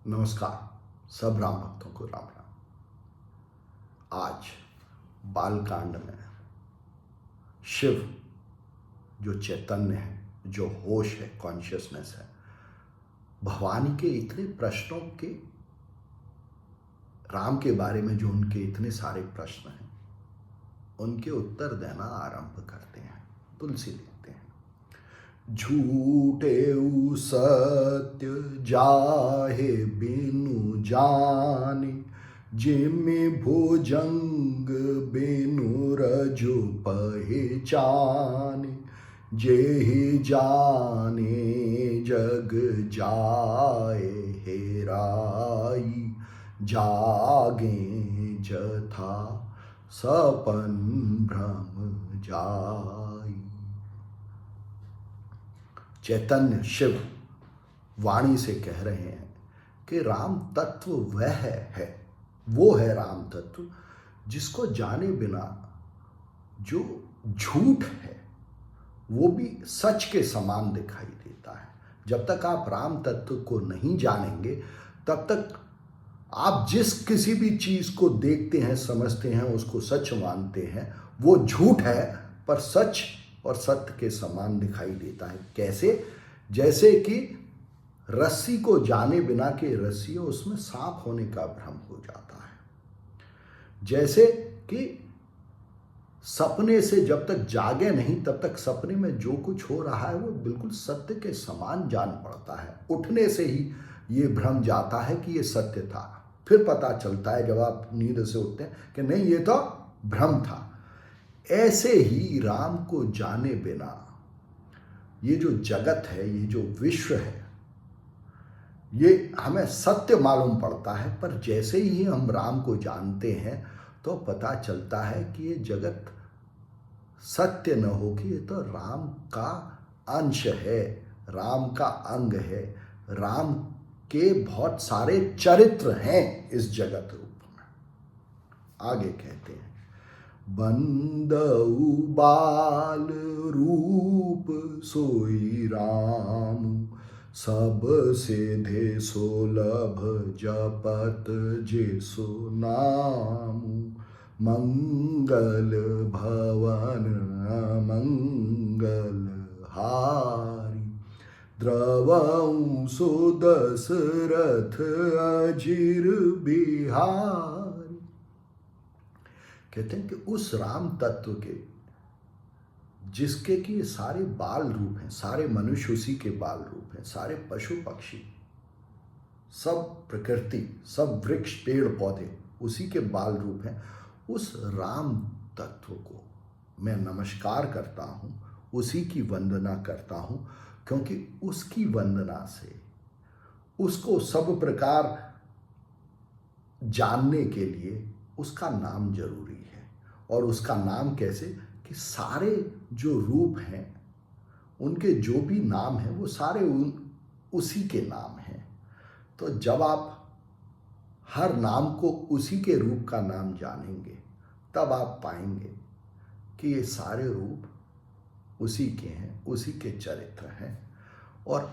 नमस्कार। सब राम भक्तों को राम राम। आज बालकांड में शिव जो चैतन्य है, जो होश है, कॉन्शियसनेस है, भवानी के इतने प्रश्नों के, राम के बारे में जो उनके इतने सारे प्रश्न हैं, उनके उत्तर देना आरंभ करते हैं। तुलसी लिखते हैं, झूठे सत्य जाहे बिनु जाने, जिमि भुजंग बिनु रजु पहचाने, जेहि जाने जग जाए हेराई, जागे जथा सपन भ्रम जाई। चैतन्य शिव वाणी से कह रहे हैं कि राम तत्व वह है, वो है राम तत्व जिसको जाने बिना जो झूठ है वो भी सच के समान दिखाई देता है। जब तक आप राम तत्व को नहीं जानेंगे तब तक आप जिस किसी भी चीज को देखते हैं, समझते हैं, उसको सच मानते हैं, वो झूठ है पर सच और सत्य के समान दिखाई देता है। कैसे? जैसे कि रस्सी को जाने बिना कि रस्सी हो, उसमें सांप होने का भ्रम हो जाता है। जैसे कि सपने से जब तक जागे नहीं तब तक सपने में जो कुछ हो रहा है वो बिल्कुल सत्य के समान जान पड़ता है। उठने से ही ये भ्रम जाता है कि ये सत्य था। फिर पता चलता है जब आप नींद से उठते हैं कि नहीं, ये तो भ्रम था। ऐसे ही राम को जाने बिना ये जो जगत है, ये जो विश्व है, ये हमें सत्य मालूम पड़ता है। पर जैसे ही हम राम को जानते हैं तो पता चलता है कि ये जगत सत्य न हो, कि ये तो राम का अंश है, राम का अंग है, राम के बहुत सारे चरित्र हैं इस जगत रूप में। आगे कहते हैं, बंदउ बाल रूप सोई राम, सब सिधे सुलभ जपत जेसु नाम, मंगल भवन मंगल हारी, द्रवं सुदशरथ अजिर बिहारी। कहते हैं कि उस राम तत्व के जिसके कि सारे बाल रूप हैं, सारे मनुष्य उसी के बाल रूप हैं, सारे पशु पक्षी, सब प्रकृति, सब वृक्ष पेड़ पौधे उसी के बाल रूप हैं। उस राम तत्व को मैं नमस्कार करता हूँ, उसी की वंदना करता हूँ, क्योंकि उसकी वंदना से उसको सब प्रकार जानने के लिए उसका नाम जरूरी है। और उसका नाम कैसे? कि सारे जो रूप हैं उनके जो भी नाम हैं वो सारे उसी के नाम हैं। तो जब आप हर नाम को उसी के रूप का नाम जानेंगे तब आप पाएंगे कि ये सारे रूप उसी के हैं, उसी के चरित्र हैं। और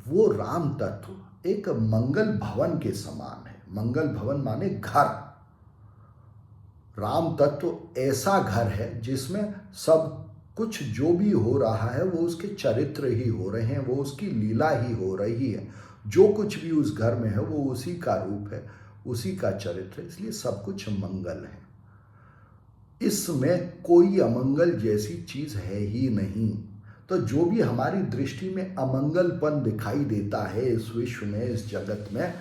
वो राम तत्व एक मंगल भवन के समान है। मंगल भवन माने घर। राम तत्व ऐसा घर है जिसमें सब कुछ जो भी हो रहा है वो उसके चरित्र ही हो रहे हैं, वो उसकी लीला ही हो रही है। जो कुछ भी उस घर में है वो उसी का रूप है, उसी का चरित्र है, इसलिए सब कुछ मंगल है। इसमें कोई अमंगल जैसी चीज है ही नहीं। तो जो भी हमारी दृष्टि में अमंगलपन दिखाई देता है इस विश्व में, इस जगत में,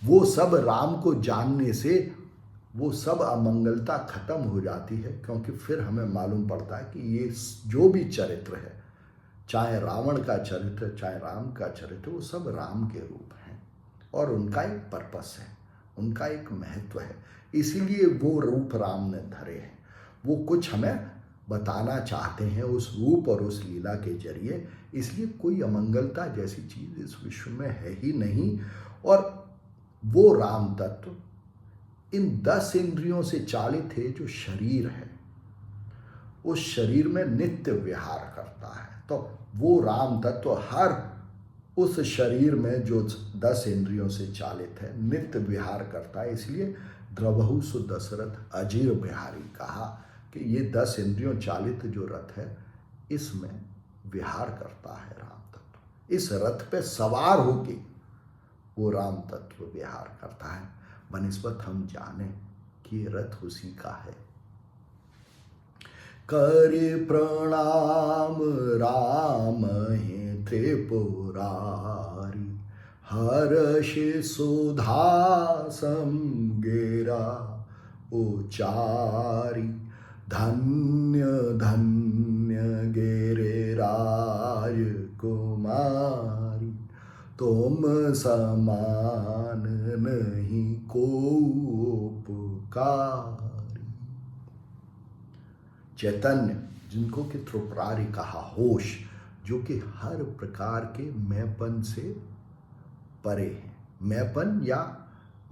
वो सब राम को जानने से वो सब अमंगलता खत्म हो जाती है। क्योंकि फिर हमें मालूम पड़ता है कि ये जो भी चरित्र है, चाहे रावण का चरित्र, चाहे राम का चरित्र, वो सब राम के रूप हैं और उनका एक पर्पस है, उनका एक महत्व है। इसीलिए वो रूप राम ने धरे हैं। वो कुछ हमें बताना चाहते हैं उस रूप और उस लीला के जरिए। इसलिए कोई अमंगलता जैसी चीज इस विश्व में है ही नहीं। और वो राम तत्व इन 10 इंद्रियों से चालित है जो शरीर है, उस शरीर में नित्य विहार करता है। तो वो राम तत्व हर उस शरीर में जो 10 इंद्रियों से चालित है, नित्य विहार करता है। इसलिए द्रवहु सु दशरथ अजीर बिहारी कहा कि ये 10 इंद्रियों चालित जो रथ है, इसमें विहार करता है राम तत्व। इस रथ पे सवार होके वो राम तत्व विहार करता है। बनिस्बत हम जाने कि ये रथ उसी का है। करे प्रणाम राम हे त्रिपुरारी, हर्ष सुधा समगेरा उचारी, धन्य धन्य गेरे राजकुमारी, तुम समान नहीं को उपकारी। चैतन्य जिनको कि त्रिपुरारी कहा, होश, जो कि हर प्रकार के मैंपन से परे है। मैंपन या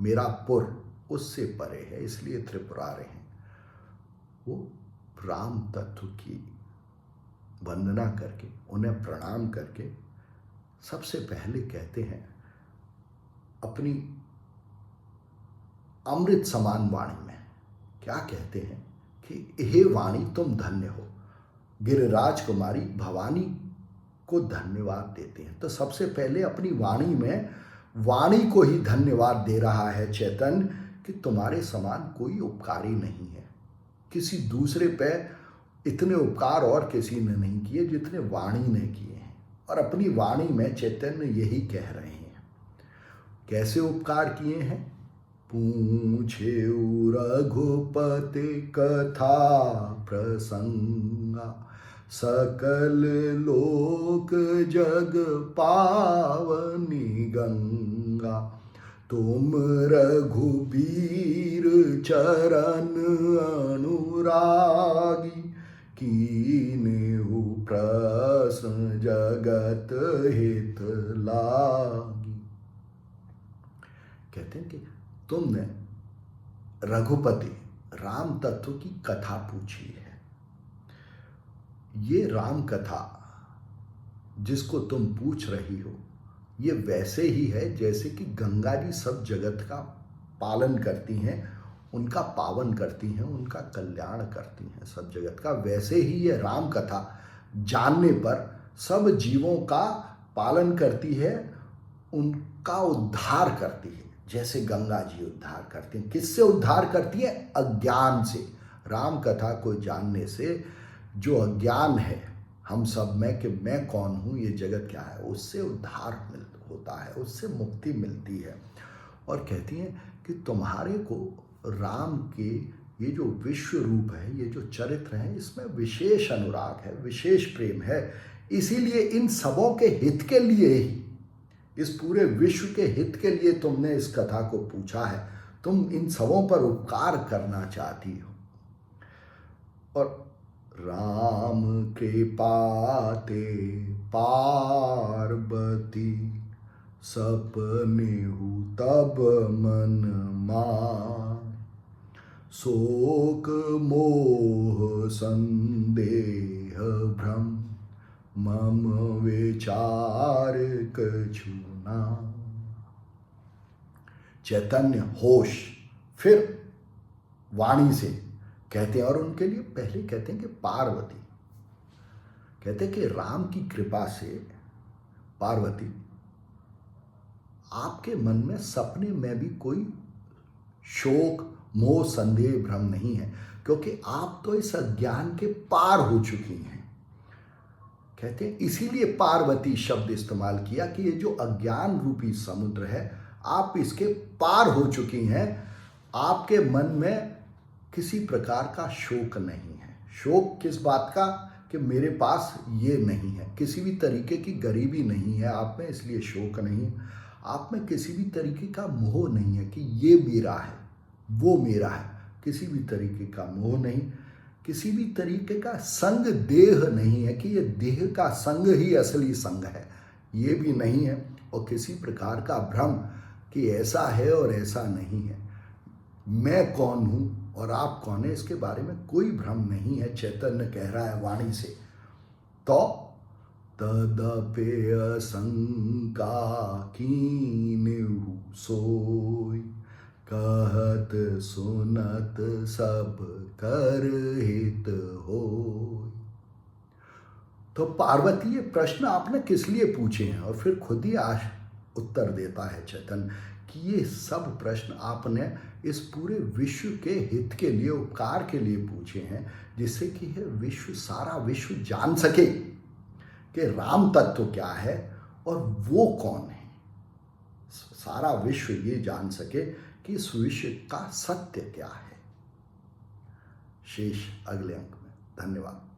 मेरा पुर उससे परे है, इसलिए त्रिपुरारी हैं। वो राम तत्व की वंदना करके, उन्हें प्रणाम करके सबसे पहले कहते हैं अपनी अमृत समान वाणी में, क्या कहते हैं कि हे वाणी तुम धन्य हो। गिरिराज कुमारी भवानी को धन्यवाद देते हैं। तो सबसे पहले अपनी वाणी में वाणी को ही धन्यवाद दे रहा है चैतन्य कि तुम्हारे समान कोई उपकारी नहीं है। किसी दूसरे पे इतने उपकार और किसी ने नहीं किए जितने वाणी ने किए हैं। और अपनी वाणी में चैतन्य यही कह रहे हैं। कैसे उपकार किए हैं? पूछे रघुपति कथा प्रसंगा, सकल लोक जग पावनी गंगा, तुम रघुबीर चरण अनुरागी, कीन्हु प्रश्न जगत हित लागी। कहते हैं कि तुमने रघुपति राम तत्व की कथा पूछी है। ये राम कथा जिसको तुम पूछ रही हो, ये वैसे ही है जैसे कि गंगा जी सब जगत का पालन करती हैं, उनका पावन करती हैं, उनका कल्याण करती हैं सब जगत का। वैसे ही ये राम कथा जानने पर सब जीवों का पालन करती है, उनका उद्धार करती है, जैसे गंगा जी उद्धार करती हैं। किससे उद्धार करती है? अज्ञान से। राम कथा को जानने से जो अज्ञान है हम सब में कि मैं कौन हूँ, ये जगत क्या है, उससे उद्धार होता है, उससे मुक्ति मिलती है। और कहती हैं कि तुम्हारे को राम के ये जो विश्व रूप है, ये जो चरित्र है, इसमें विशेष अनुराग है, विशेष प्रेम है। इसीलिए इन सबों के हित के लिए ही, इस पूरे विश्व के हित के लिए तुमने इस कथा को पूछा है। तुम इन सबों पर उपकार करना चाहती हो। और राम कृपाते पार्वती, सपनेहु तब मन मान, शोक मोह संदेह भ्रम, मम विचार कछु ना। चैतन्य होश फिर वाणी से कहते हैं, और उनके लिए पहले कहते हैं कि पार्वती, कहते हैं कि राम की कृपा से पार्वती, आपके मन में सपने में भी कोई शोक मोह संदेह भ्रम नहीं है, क्योंकि आप तो इस अज्ञान के पार हो चुकी हैं। कहते हैं इसीलिए पार्वती शब्द इस्तेमाल किया कि ये जो अज्ञान रूपी समुद्र है, आप इसके पार हो चुकी हैं। आपके मन में किसी प्रकार का शोक नहीं है। शोक किस बात का? कि मेरे पास ये नहीं है। किसी भी तरीके की गरीबी नहीं है आप में, इसलिए शोक नहीं। आप में किसी भी तरीके का मोह नहीं है कि ये मेरा है, वो मेरा है। किसी भी तरीके का मोह नहीं, किसी भी तरीके का संग देह नहीं है कि ये देह का संग ही असली संग है, ये भी नहीं है। और किसी प्रकार का भ्रम कि ऐसा है और ऐसा नहीं है, मैं कौन हूँ और आप कौन है, इसके बारे में कोई भ्रम नहीं है। चैतन्य कह रहा है वाणी से। तो तदपि शंका कीन्हु सोई, कहत सुनत सब कर हित होय। तो पार्वती ये प्रश्न आपने किस लिए पूछे हैं? और फिर खुद ही उत्तर देता है चैतन्य कि ये सब प्रश्न आपने इस पूरे विश्व के हित के लिए, उपकार के लिए पूछे हैं, जिससे कि यह विश्व, सारा विश्व जान सके कि राम तत्व क्या है और वो कौन है। सारा विश्व ये जान सके कि इस विश्व का सत्य क्या है। शेष अगले अंक में। धन्यवाद।